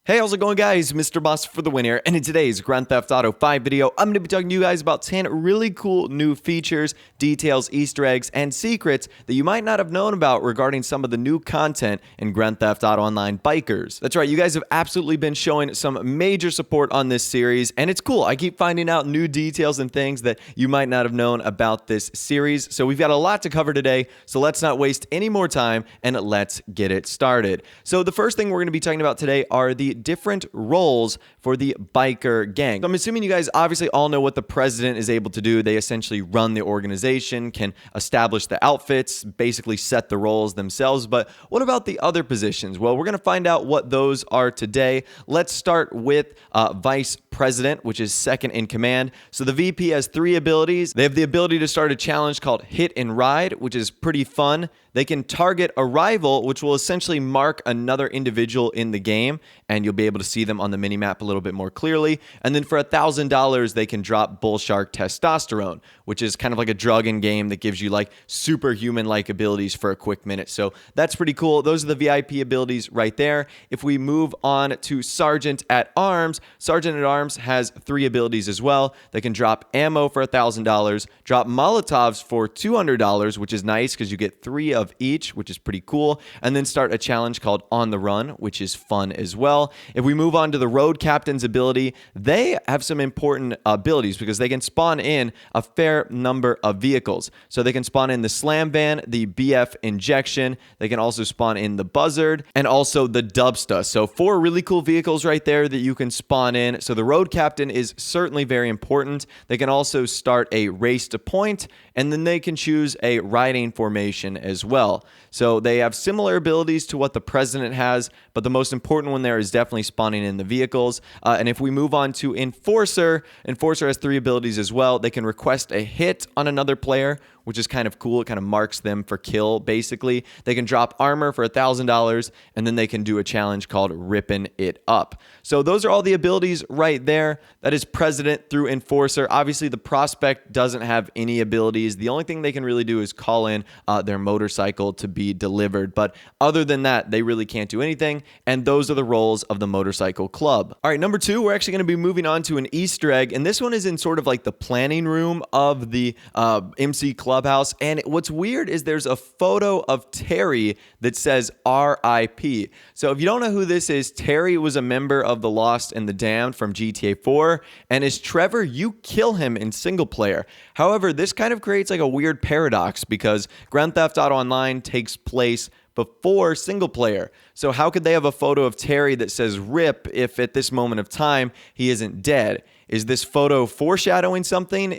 Hey, how's it going, guys? Mr. Boss for the win here, and in today's Grand Theft Auto 5 video, I'm going to be talking to you guys about 10 really cool new features, details, Easter eggs, and secrets that you might not have known about regarding some of the new content in Grand Theft Auto Online Bikers. That's right, you guys have absolutely been showing some major support on this series, and it's cool. I keep finding out new details and things that you might not have known about this series, so we've got a lot to cover today, so let's not waste any more time, and let's get it started. So the first thing we're going to be talking about today are the different roles for the biker gang. So I'm assuming you guys obviously all know what the president is able to do. They essentially run the organization, can establish the outfits, basically set the roles themselves. But what about the other positions? Well, we're going to find out what those are today. Let's start with vice president, which is second in command. So the VP has 3 abilities. They have the ability to start a challenge called Hit and Ride, which is pretty fun. They can target a rival, which will essentially mark another individual in the game, and you'll be able to see them on the minimap a little bit more clearly. And then for $1,000, they can drop Bullshark Testosterone, which is kind of like a drug in game that gives you like superhuman-like abilities for a quick minute. So that's pretty cool. Those are the VIP abilities right there. If we move on to Sergeant at Arms, Sergeant at Arms has 3 abilities as well. They can drop ammo for $1,000, drop Molotovs for $200, which is nice because you get 3 of each, which is pretty cool, and then start a challenge called On the Run, which is fun as well. If we move on to the Road Captain's ability, they have some important abilities because they can spawn in a fair number of vehicles. So they can spawn in the Slam Van, the BF Injection, they can also spawn in the Buzzard, and also the Dubsta. So 4 really cool vehicles right there that you can spawn in. So the Road Captain is certainly very important. They can also start a race to point, and then they can choose a riding formation as well. So they have similar abilities to what the president has, but the most important one there is definitely spawning in the vehicles. And if we move on to Enforcer, Enforcer has 3 abilities as well. They can request a hit on another player, which is kind of cool. It kind of marks them for kill, basically. They can drop armor for $1,000, and then they can do a challenge called Rippin' It Up. So those are all the abilities right there. That is President through Enforcer. Obviously, the Prospect doesn't have any abilities. The only thing they can really do is call in their motorcycle to be delivered. But other than that, they really can't do anything, and those are the roles of the Motorcycle Club. All right, number 2, we're actually going to be moving on to an Easter egg, and this one is in sort of like the planning room of the MC Clubhouse. And what's weird is there's a photo of Terry that says RIP. So if you don't know who this is, Terry was a member of the Lost and the Damned from GTA 4, and as Trevor, you kill him in single player. However, this kind of creates like a weird paradox because Grand Theft Auto Online takes place before single player. So how could they have a photo of Terry that says RIP if at this moment of time he isn't dead? Is this photo foreshadowing something?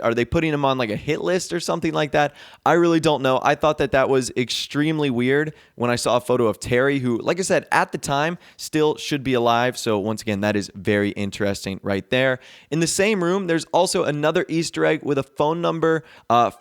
Are they putting him on like a hit list or something like that? I really don't know. I thought that was extremely weird when I saw a photo of Terry, who, like I said, at the time still should be alive. So once again, that is very interesting right there. In the same room, there's also another Easter egg with a phone number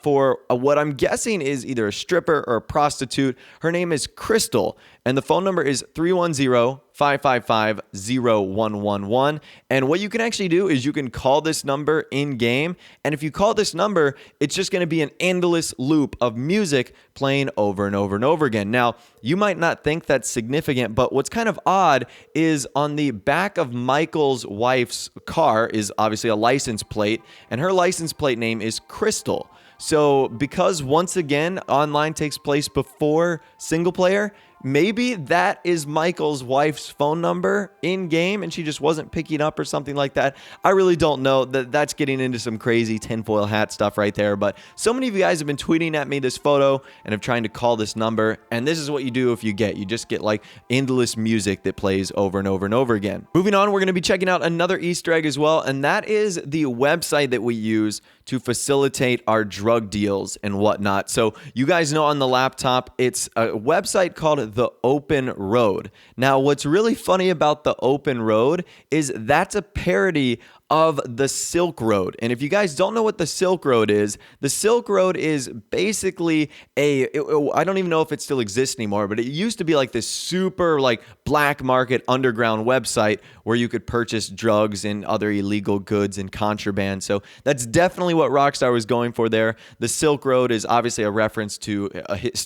for what I'm guessing is either a stripper or a prostitute. Her name is Crystal, and the phone number is 310-555-0111. And what you can actually do is you can call this number in game. And if you call this number, it's just going to be an endless loop of music playing over and over and over again. Now, you might not think that's significant, but what's kind of odd is on the back of Michael's wife's car is obviously a license plate, and her license plate name is Crystal. So because once again, online takes place before single player, maybe that is Michael's wife's phone number in game and she just wasn't picking up or something like that. I really don't know. That's getting into some crazy tinfoil hat stuff right there. But so many of you guys have been tweeting at me this photo and have trying to call this number. And this is what you do if you get. You just get like endless music that plays over and over and over again. Moving on, we're going to be checking out another Easter egg as well. And that is the website that we use to facilitate our drug deals and whatnot. So you guys know on the laptop, it's a website called The Open Road. Now, what's really funny about The Open Road is that's a parody of the Silk Road. And if you guys don't know what the Silk Road is, the Silk Road is basically I don't even know if it still exists anymore, but it used to be like this super like black market underground website where you could purchase drugs and other illegal goods and contraband. So that's definitely what Rockstar was going for there. The Silk Road is obviously a reference to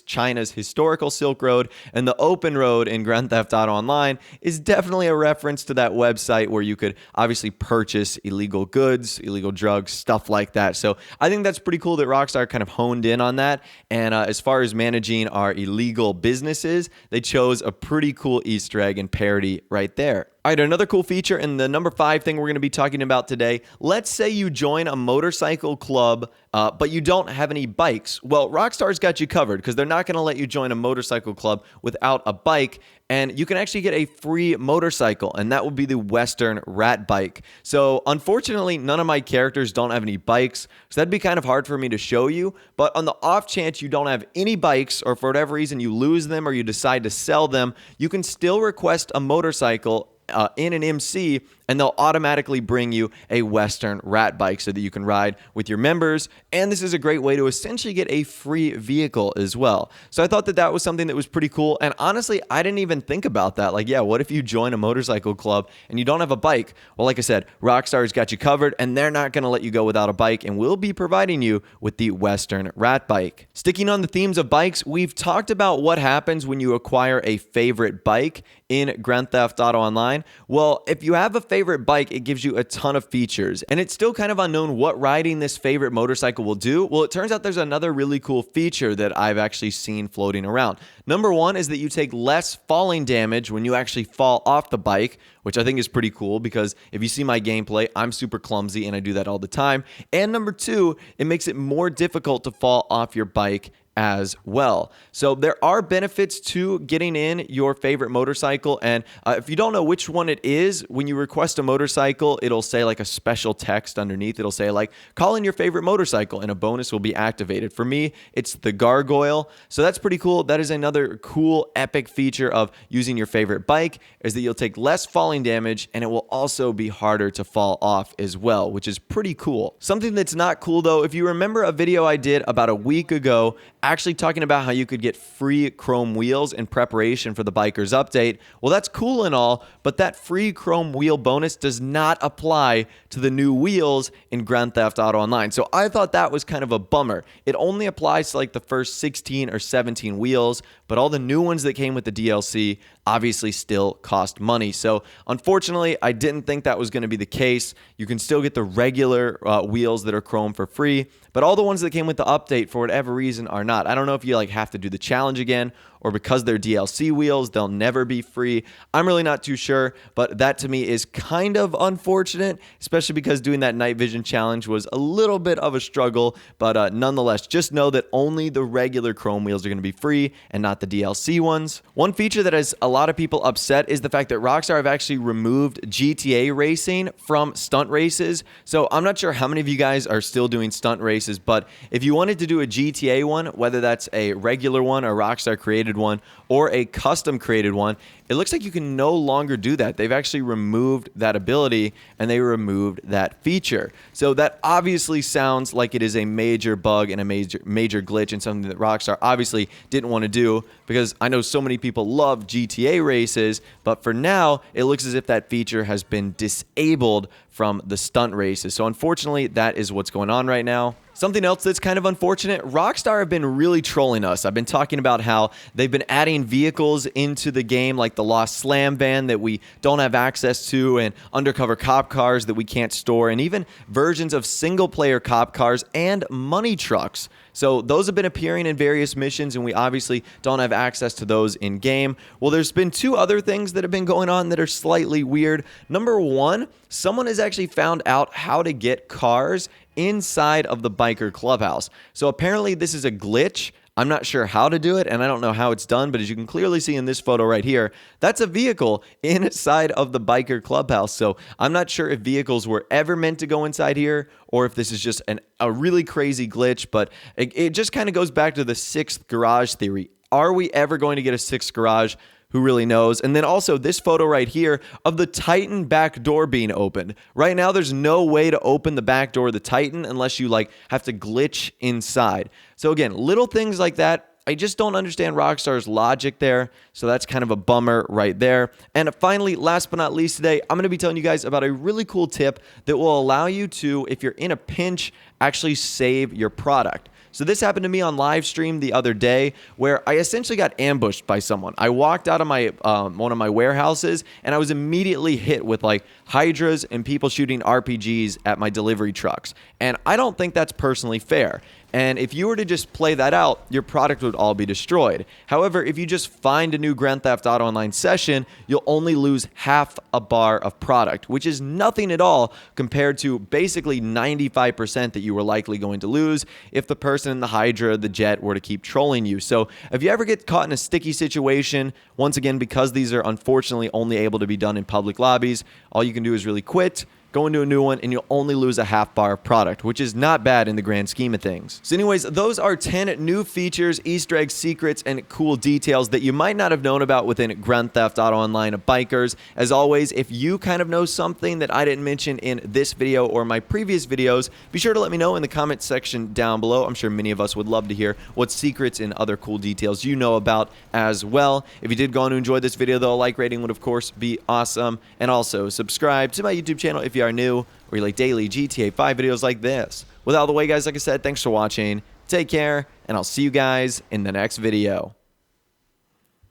China's historical Silk Road, and the open road in Grand Theft Auto Online is definitely a reference to that website where you could obviously purchase illegal goods, illegal drugs, stuff like that. So I think that's pretty cool that Rockstar kind of honed in on that. And as far as managing our illegal businesses, they chose a pretty cool Easter egg and parody right there. All right, another cool feature, and the number 5 thing we're going to be talking about today. Let's say you join a motorcycle club, but you don't have any bikes. Well, Rockstar's got you covered because they're not going to let you join a motorcycle club without a bike. And you can actually get a free motorcycle, and that will be the Western Rat Bike. So unfortunately, none of my characters don't have any bikes, so that'd be kind of hard for me to show you. But on the off chance you don't have any bikes, or for whatever reason you lose them or you decide to sell them, you can still request a motorcycle in an MC, and they'll automatically bring you a Western Rat Bike so that you can ride with your members. And this is a great way to essentially get a free vehicle as well. So I thought that that was something that was pretty cool. And honestly, I didn't even think about that. Like, yeah, what if you join a motorcycle club and you don't have a bike? Well, like I said, Rockstar's got you covered, and they're not going to let you go without a bike, and we'll be providing you with the Western Rat Bike. Sticking on the themes of bikes, we've talked about what happens when you acquire a favorite bike in Grand Theft Auto Online. Well, if you have a favorite bike, it gives you a ton of features, and it's still kind of unknown what riding this favorite motorcycle will do. Well, it turns out there's another really cool feature that I've actually seen floating around. Number 1 is that you take less falling damage when you actually fall off the bike, which I think is pretty cool because if you see my gameplay, I'm super clumsy and I do that all the time. And number 2, it makes it more difficult to fall off your bike as well. So there are benefits to getting in your favorite motorcycle, and if you don't know which one it is, when you request a motorcycle, it'll say like a special text underneath. It'll say like, call in your favorite motorcycle and a bonus will be activated. For me, it's the Gargoyle. So that's pretty cool. That is another cool epic feature of using your favorite bike, is that you'll take less falling damage, and it will also be harder to fall off as well, which is pretty cool. Something that's not cool though, if you remember a video I did about a week ago actually talking about how you could get free chrome wheels in preparation for the Bikers update. Well, that's cool and all, but that free chrome wheel bonus does not apply to the new wheels in Grand Theft Auto Online. So I thought that was kind of a bummer. It only applies to like the first 16 or 17 wheels, but all the new ones that came with the DLC obviously still cost money. So unfortunately, I didn't think that was going to be the case. You can still get the regular wheels that are chrome for free, but all the ones that came with the update for whatever reason are not. I don't know if you like have to do the challenge again, or because they're DLC wheels, they'll never be free. I'm really not too sure, but that to me is kind of unfortunate, especially because doing that night vision challenge was a little bit of a struggle. But nonetheless, just know that only the regular chrome wheels are going to be free and not the DLC ones. One feature that has a lot of people upset is the fact that Rockstar have actually removed GTA racing from stunt races. So I'm not sure how many of you guys are still doing stunt races, but if you wanted to do a GTA one, whether that's a regular one, a Rockstar created one, or a custom created one, it looks like you can no longer do that. They've actually removed that ability, and they removed that feature. So that obviously sounds like it is a major bug and a major glitch, and something that Rockstar obviously didn't want to do, because I know so many people love GTA races, but for now, it looks as if that feature has been disabled from the stunt races. So unfortunately, that is what's going on right now. Something else that's kind of unfortunate, Rockstar have been really trolling us. I've been talking about how they've been adding vehicles into the game, like the Lost Slam van that we don't have access to, and undercover cop cars that we can't store, and even versions of single-player cop cars and money trucks. So those have been appearing in various missions, and we obviously don't have access to those in-game. Well, there's been 2 other things that have been going on that are slightly weird. Number 1, someone has actually found out how to get cars inside of the biker clubhouse. So apparently this is a glitch. I'm not sure how to do it, and I don't know how it's done, but as you can clearly see in this photo right here, that's a vehicle inside of the biker clubhouse. So I'm not sure if vehicles were ever meant to go inside here, or if this is just a really crazy glitch, but it just kind of goes back to the 6th garage theory. Are we ever going to get a 6th garage? who really knows? And then also this photo right here of the Titan back door being opened. Right now, there's no way to open the back door of the Titan unless you like have to glitch inside. So again, little things like that. I just don't understand Rockstar's logic there, so that's kind of a bummer right there. And finally, last but not least today, I'm going to be telling you guys about a really cool tip that will allow you to, if you're in a pinch, actually save your product. So this happened to me on live stream the other day where I essentially got ambushed by someone. I walked out of my one of my warehouses and I was immediately hit with like hydras and people shooting RPGs at my delivery trucks. And I don't think that's personally fair. And if you were to just play that out, your product would all be destroyed. However, if you just find a new Grand Theft Auto Online session, you'll only lose half a bar of product, which is nothing at all compared to basically 95% that you were likely going to lose if the person in the Hydra, the jet, were to keep trolling you. So if you ever get caught in a sticky situation, once again, because these are unfortunately only able to be done in public lobbies, all you can do is really quit, go into a new one, and you'll only lose a half bar of product, which is not bad in the grand scheme of things. So anyways, those are 10 new features, Easter eggs, secrets, and cool details that you might not have known about within Grand Theft Auto Online Bikers. As always, if you kind of know something that I didn't mention in this video or my previous videos, be sure to let me know in the comment section down below. I'm sure many of us would love to hear what secrets and other cool details you know about as well. If you did go on to enjoy this video, though, a like rating would of course be awesome. And also subscribe to my YouTube channel if you are new or you like daily GTA 5 videos like this. With all the way, guys, like I said, thanks for watching. Take care, and I'll see you guys in the next video.